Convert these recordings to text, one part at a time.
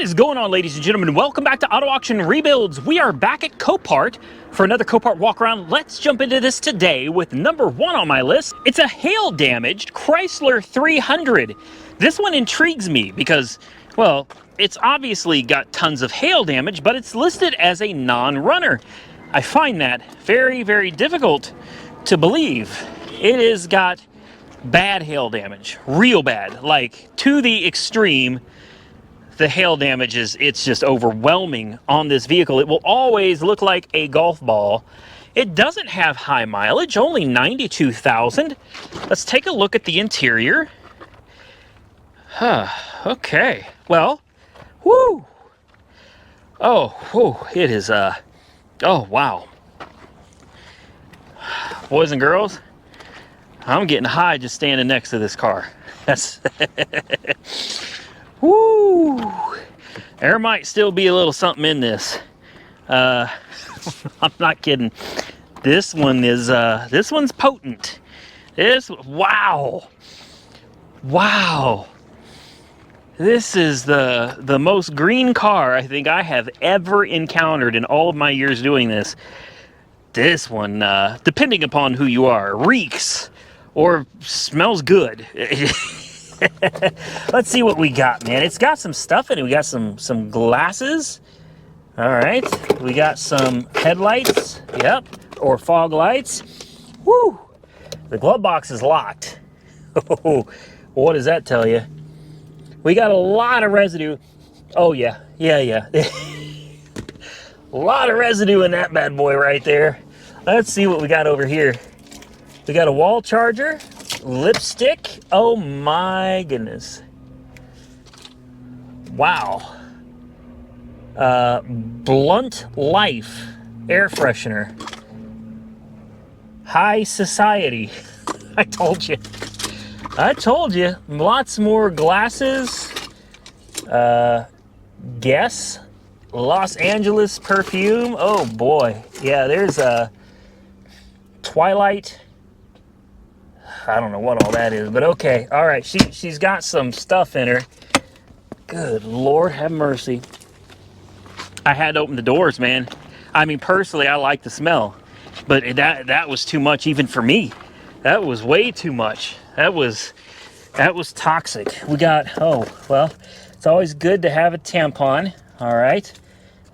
is going on, ladies and gentlemen? Welcome back to Auto Auction Rebuilds. We are back at Copart for another Copart walk around. Let's jump into this today with number one on my list. It's a hail-damaged Chrysler 300. This one intrigues me because, well, it's obviously got tons of hail damage, but it's listed as a non-runner. I find that very, very difficult to believe. It has got bad hail damage, real bad, like to the extreme. The hail damage it's just overwhelming on this vehicle. It will always look like a golf ball. It doesn't have high mileage, only 92,000. Let's take a look at the interior. Okay, well, whoo. Oh, whoo, it is, oh, wow. Boys and girls, I'm getting high just standing next to this car. That's woo! There might still be a little something in this. I'm not kidding. This one is this one's potent. Wow. This is the most green car I think I have ever encountered in all of my years doing this. This one, depending upon who you are, reeks or smells good. Let's see what we got, man. It's got some stuff in it. We got some glasses. All right. We got some headlights. Yep. Or fog lights. Woo! The glove box is locked. Oh, what does that tell you? We got a lot of residue. Oh, yeah. Yeah. A lot of residue in that bad boy right there. Let's see what we got over here. We got a wall charger. Lipstick. Oh my goodness. Wow. Blunt Life air freshener. High Society. I told you. Lots more glasses. Guess. Los Angeles perfume. Oh boy. Yeah, there's a Twilight. I don't know what all that is, but okay. All right, she's got some stuff in her. Good Lord, have mercy. I had to open the doors, man. I mean, personally, I like the smell, but that was too much even for me. That was way too much. That was toxic. We got, oh, well, it's always good to have a tampon. All right,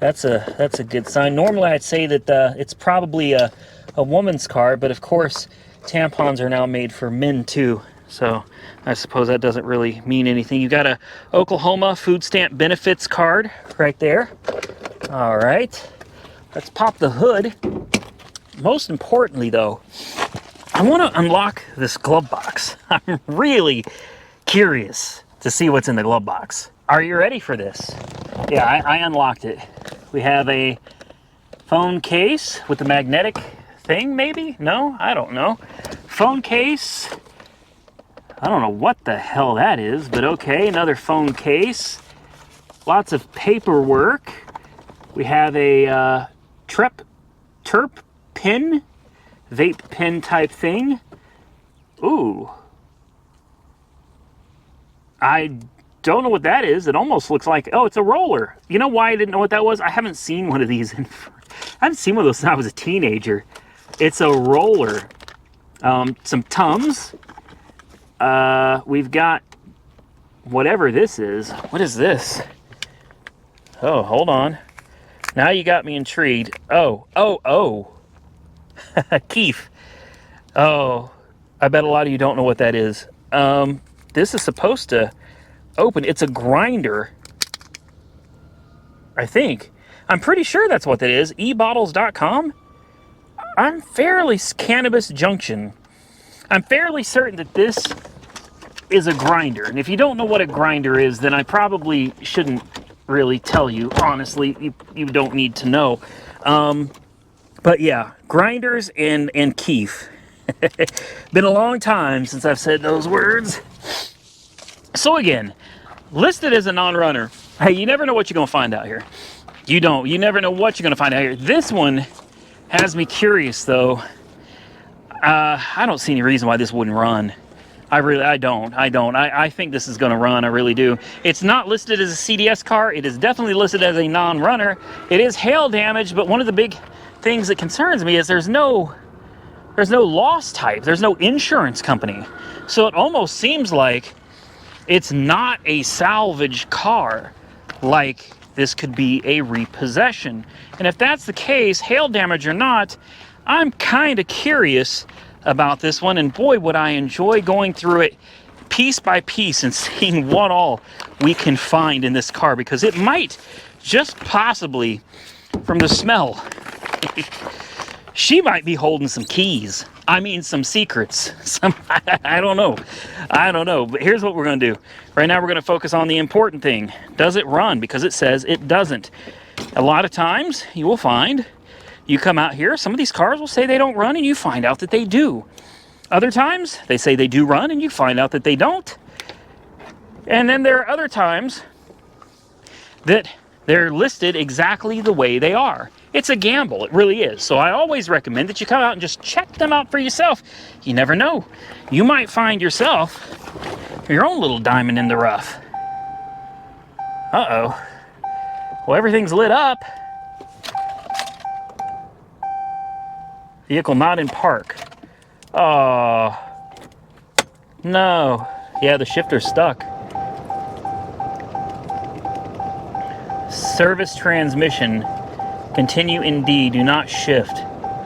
that's a good sign. Normally, I'd say that it's probably a woman's car, but of course, tampons are now made for men too, so I suppose that doesn't really mean anything. You got a Oklahoma food stamp benefits card right there. All right, let's pop the hood. Most importantly though, I want to unlock this glove box. I'm really curious to see what's in the glove box. Are you ready for this? Yeah, I unlocked it. We have a phone case with the magnetic thing, maybe? No, I don't know. Phone case. I don't know what the hell that is, but okay, another phone case. Lots of paperwork. We have a terp pen, vape pen type thing. Ooh. I don't know what that is. It almost looks like, oh, it's a roller. You know why I didn't know what that was? I haven't seen one of these I haven't seen one of those since I was a teenager. It's a roller. Some Tums. We've got whatever this is. What is this? Oh, hold on. Now you got me intrigued. Oh. Keef. Oh, I bet a lot of you don't know what that is. This is supposed to open. It's a grinder. I think. I'm pretty sure that's what that is. ebottles.com. I'm fairly Cannabis Junction. I'm fairly certain that this is a grinder. And if you don't know what a grinder is, then I probably shouldn't really tell you. Honestly, you don't need to know. But yeah, grinders and keef. Been a long time since I've said those words. So again, listed as a non-runner. Hey, you never know what you're going to find out here. You never know what you're going to find out here. This one has me curious, though. I don't see any reason why this wouldn't run. I don't. I think this is going to run. I really do. It's not listed as a CDS car. It is definitely listed as a non-runner. It is hail damage, but one of the big things that concerns me is there's no loss type. There's no insurance company. So it almost seems like it's not a salvage car. Like this could be a repossession. And if that's the case, hail damage or not, I'm kind of curious about this one, and boy would I enjoy going through it piece by piece and seeing what all we can find in this car, because it might just possibly, from the smell, she might be holding some keys. I mean, some secrets. I don't know. But here's what we're going to do. Right now, we're going to focus on the important thing. Does it run? Because it says it doesn't. A lot of times, you will find, you come out here, some of these cars will say they don't run, and you find out that they do. Other times, they say they do run, and you find out that they don't. And then there are other times that they're listed exactly the way they are. It's a gamble, it really is. So I always recommend that you come out and just check them out for yourself. You never know. You might find yourself your own little diamond in the rough. Uh-oh. Well, everything's lit up. Vehicle not in park. Oh, no. Yeah, the shifter's stuck. Service transmission. Continue in D. Do not shift.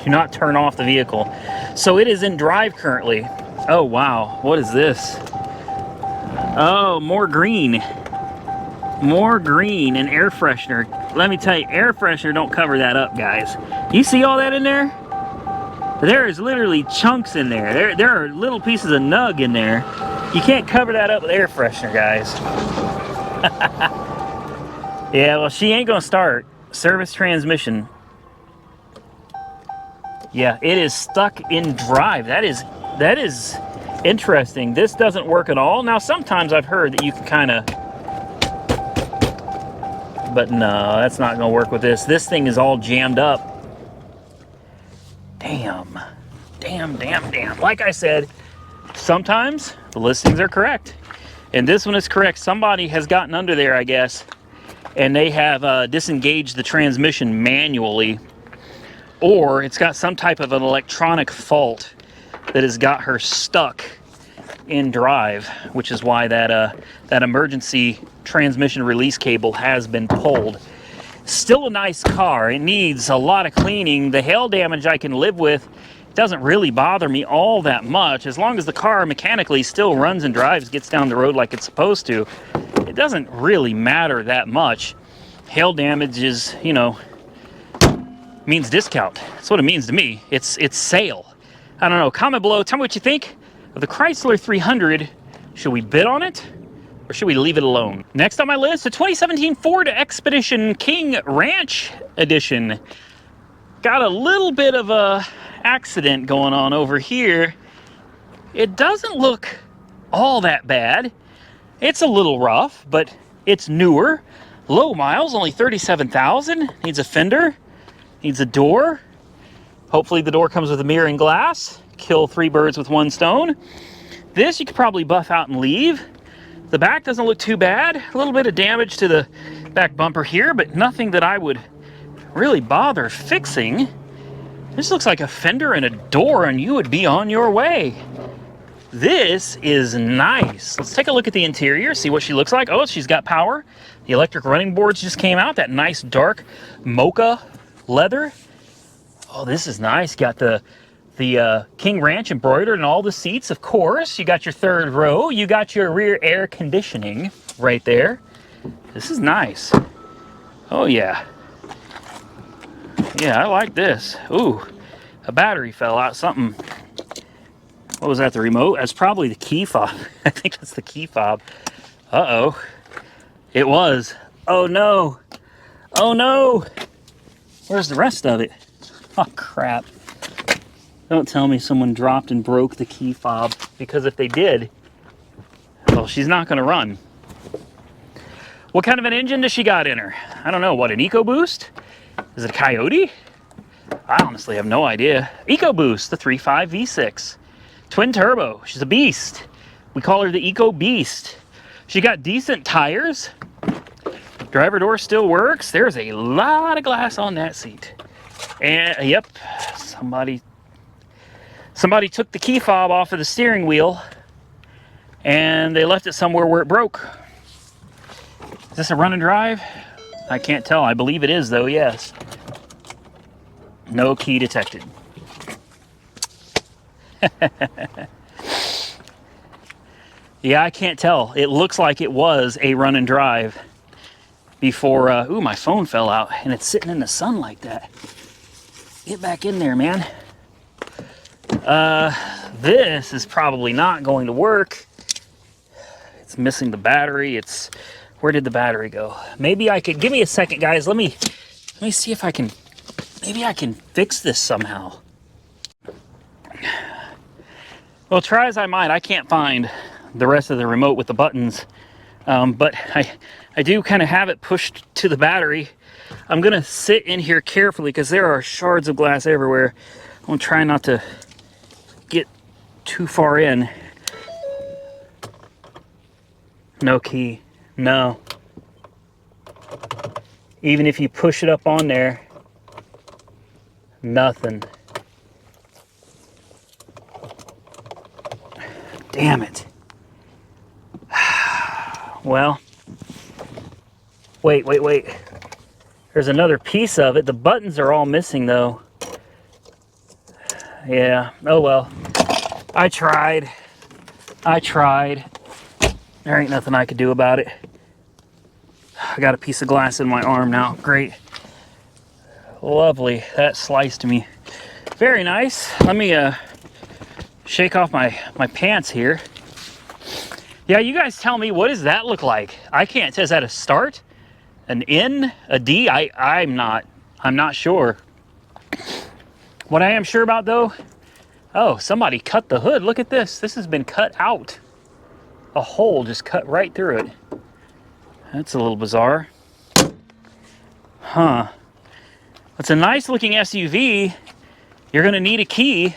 Do not turn off the vehicle. So it is in drive currently. Oh, wow. What is this? Oh, more green. More green and air freshener. Let me tell you, air freshener don't cover that up, guys. You see all that in there? There is literally chunks in there. There are little pieces of nug in there. You can't cover that up with air freshener, guys. Yeah, well, she ain't gonna start. Service transmission. Yeah, it is stuck in drive. That is interesting. This doesn't work at all. Now, sometimes I've heard that you can kind of, but no, that's not gonna work with this. This thing is all jammed up. Damn. Like I said, sometimes the listings are correct. And this one is correct. Somebody has gotten under there, I guess, and they have disengaged the transmission manually, or it's got some type of an electronic fault that has got her stuck in drive, which is why that emergency transmission release cable has been pulled. Still a nice car. It needs a lot of cleaning. The hail damage I can live with. It doesn't really bother me all that much. As long as the car mechanically still runs and drives, gets down the road like it's supposed to, it doesn't really matter that much. Hail damage is, you know, means discount. That's what it means to me. It's sale. I don't know. Comment below. Tell me what you think of the Chrysler 300. Should we bid on it, or should we leave it alone? Next on my list, a 2017 Ford Expedition King Ranch Edition. Got a little bit of a accident going on over here. It doesn't look all that bad. It's a little rough, but it's newer. Low miles, only 37,000. Needs a fender, needs a door. Hopefully the door comes with a mirror and glass. Kill 3 birds with 1 stone. This you could probably buff out and leave. The back doesn't look too bad. A little bit of damage to the back bumper here, but nothing that I would really bother fixing. This looks like a fender and a door, and you would be on your way. This is nice. Let's take a look at the interior, see what she looks like. Oh, she's got power. The electric running boards just came out. That nice dark mocha leather. Oh, this is nice. Got the King Ranch embroidered in all the seats, of course. You got your 3rd row. You got your rear air conditioning right there. This is nice. Oh, yeah. Yeah, I like this. Ooh, a battery fell out. Something. What was that, the remote? That's probably the key fob. I think that's the key fob. Uh-oh. It was. Oh, no. Oh, no. Where's the rest of it? Oh, crap. Don't tell me someone dropped and broke the key fob, because if they did, well, she's not going to run. What kind of an engine does she got in her? I don't know. What, an EcoBoost? Is it a Coyote? I honestly have no idea. EcoBoost, the 3.5 V6. Twin turbo. She's a beast. We call her the Eco Beast. She got decent tires. Driver door still works. There's a lot of glass on that seat. And yep, somebody took the key fob off of the steering wheel and they left it somewhere where it broke. Is this a run and drive? I can't tell. I believe it is though, yes. No key detected. Yeah, I can't tell. It looks like it was a run and drive before, ooh, my phone fell out and it's sitting in the sun like that. Get back in there, man. This is probably not going to work. It's missing the battery. Where did the battery go? Maybe I could, give me a second, guys. Let me see if I can, maybe I can fix this somehow. Well, try as I might, I can't find the rest of the remote with the buttons. But I do kind of have it pushed to the battery. I'm gonna sit in here carefully because there are shards of glass everywhere. I'm gonna try not to get too far in. No key, no. Even if you push it up on there, nothing. Damn it. Well, wait. There's another piece of it. The buttons are all missing though. Yeah, oh well. I tried. There ain't nothing I could do about it. I got a piece of glass in my arm now. Great. Lovely. That sliced me. Very nice. Let me shake off my pants here. Yeah, you guys tell me, what does that look like? I can't tell. Is that a start? An N? A D? I'm not sure. What I am sure about though, oh, somebody cut the hood. Look at this. This has been cut out. A hole just cut right through it. That's a little bizarre. Huh. It's a nice looking SUV. You're gonna need a key.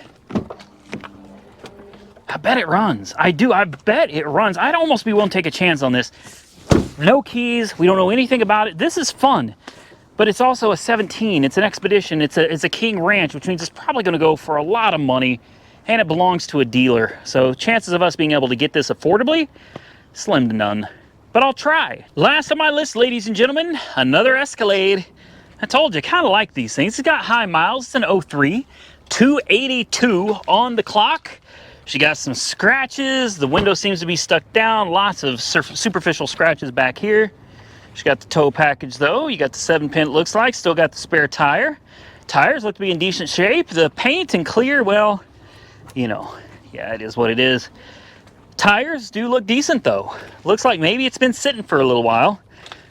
I bet it runs. I bet it runs. I'd almost be willing to take a chance on this. No keys. We don't know anything about it. This is fun, but it's also a 17. It's an Expedition. It's a King Ranch, which means it's probably going to go for a lot of money, and it belongs to a dealer. So chances of us being able to get this affordably, slim to none. But I'll try. Last on my list, ladies and gentlemen, another Escalade. I told you, I kind of like these things. It's got high miles. It's an 03, 282 on the clock. She got some scratches. The window seems to be stuck down. Lots of superficial scratches back here. She got the tow package though. You got the 7-pin, it looks like. Still got the spare tire. Tires look to be in decent shape. The paint and clear, well, you know, yeah, it is what it is. Tires do look decent though. Looks like maybe it's been sitting for a little while.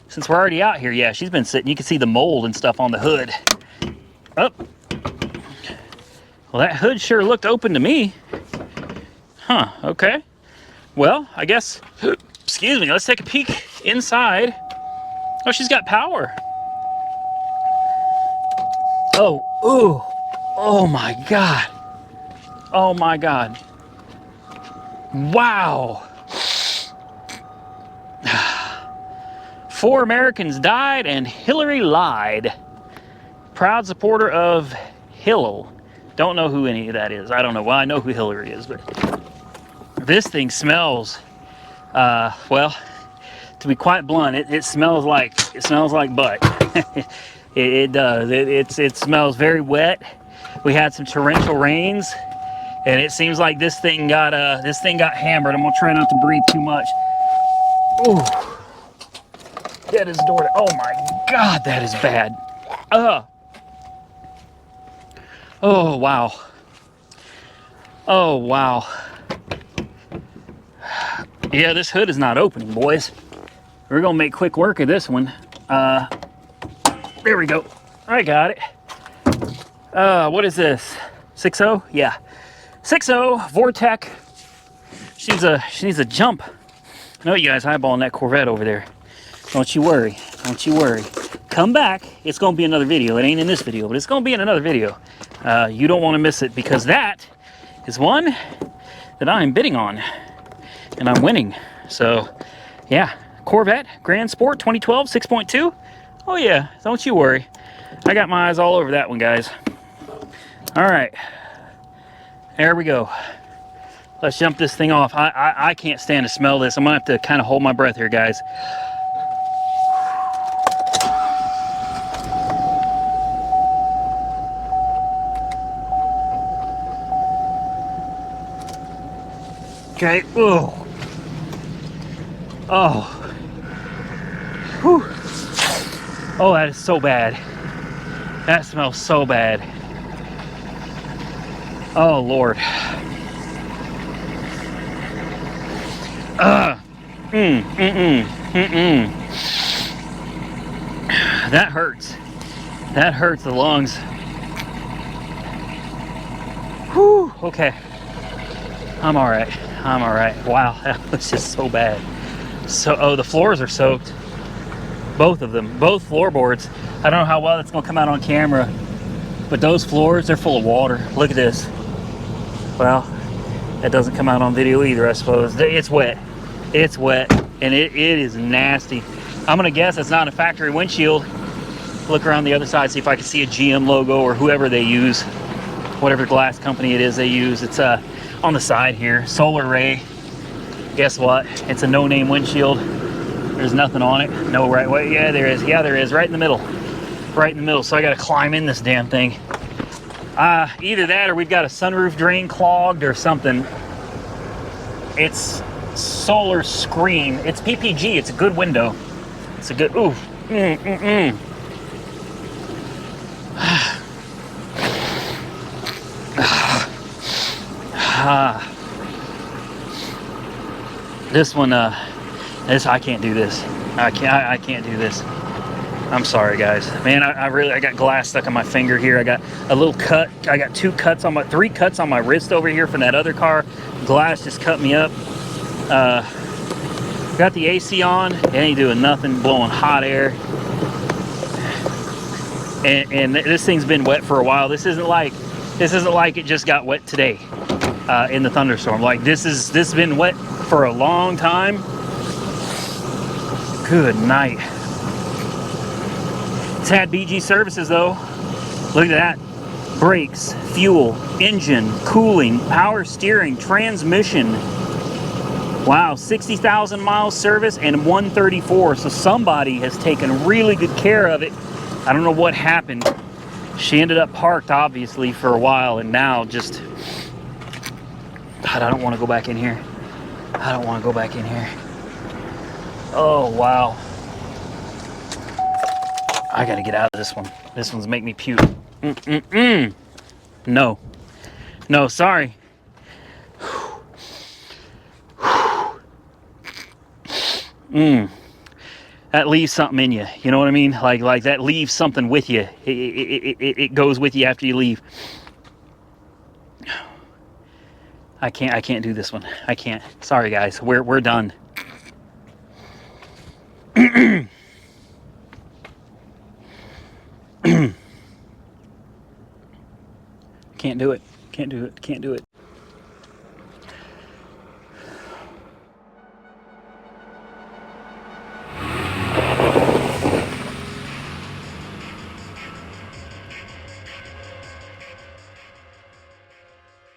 Since we're already out here, yeah, she's been sitting. You can see the mold and stuff on the hood. Oh. Well, that hood sure looked open to me. Huh, okay. Well, I guess, excuse me, let's take a peek inside. Oh, she's got power. Oh, ooh. Oh my God. Oh my God. Wow. 4 Americans died and Hillary lied. Proud supporter of Hillel. Don't know who any of that is. I don't know. Well, I know who Hillary is, but this thing smells, well, to be quite blunt, it smells like butt. it does. It smells very wet. We had some torrential rains, and it seems like this thing got hammered. I'm gonna try not to breathe too much. Ooh, that is door. Oh my God, that is bad. Oh wow. Oh wow. Yeah, this hood is not opening, boys. We're gonna make quick work of this one. There we go. I got it. What is this? 6.0? Yeah. 6.0 Vortec. She needs a jump. I know you guys eyeballing that Corvette over there. Don't you worry. Don't you worry. Come back. It's gonna be another video. It ain't in this video, but it's gonna be in another video. You don't want to miss it because that is one that I'm bidding on. and I'm winning. So yeah, Corvette Grand Sport 2012 6.2. Oh yeah, don't you worry. I got my eyes all over that one, guys. All right, there we go. Let's jump this thing off. I can't stand to smell this. I'm gonna have to kind of hold my breath here, guys. Okay. Oh. Oh. Whew. Oh, that is so bad. That smells so bad. Oh, Lord. That hurts. That hurts the lungs. Whew. Okay. I'm all right. I'm all right. Wow, that was just so bad. So, oh, the floors are soaked. Both of them. Both floorboards. I don't know how well that's going to come out on camera, but those floors, they're full of water. Look at this. Well, that doesn't come out on video either, I suppose. It's wet. It's wet, and it is nasty. I'm going to guess it's not a factory windshield. Look around the other side, see if I can see a GM logo or whoever they use. Whatever glass company it is they use. It's on the side here. Solar Ray. Guess what? It's a no-name windshield. There's nothing on it. No right way. Yeah, there is. Yeah, there is. Right in the middle. Right in the middle. So I got to climb in this damn thing. Either that or we've got a sunroof drain clogged or something. It's solar screen. It's PPG. It's a good window. It's a good. Ooh. This one, I can't do this. I can't do this. I'm sorry, guys. Man, I got glass stuck on my finger here. I got a little cut. I got three cuts on my wrist over here from that other car. Glass just cut me up. Got the AC on. It ain't doing nothing. Blowing hot air. And this thing's been wet for a while. This isn't like it just got wet today in the thunderstorm. Like this has been wet for a long time. Good night. It's had BG services though. Look at that. Brakes, fuel, engine, cooling, power steering, transmission. Wow, 60,000 miles service and 134. So somebody has taken really good care of it. I don't know what happened. She ended up parked obviously for a while, and now just, God, I don't want to go back in here. I don't want to go back in here. Oh, wow. I got to get out of this one. This one's making me puke. No. No, sorry. That leaves something in you. You know what I mean? Like that leaves something with you. It goes with you after you leave. I can't do this one. I can't. Sorry, guys. We're done. Can't do it. Can't do it. Can't do it.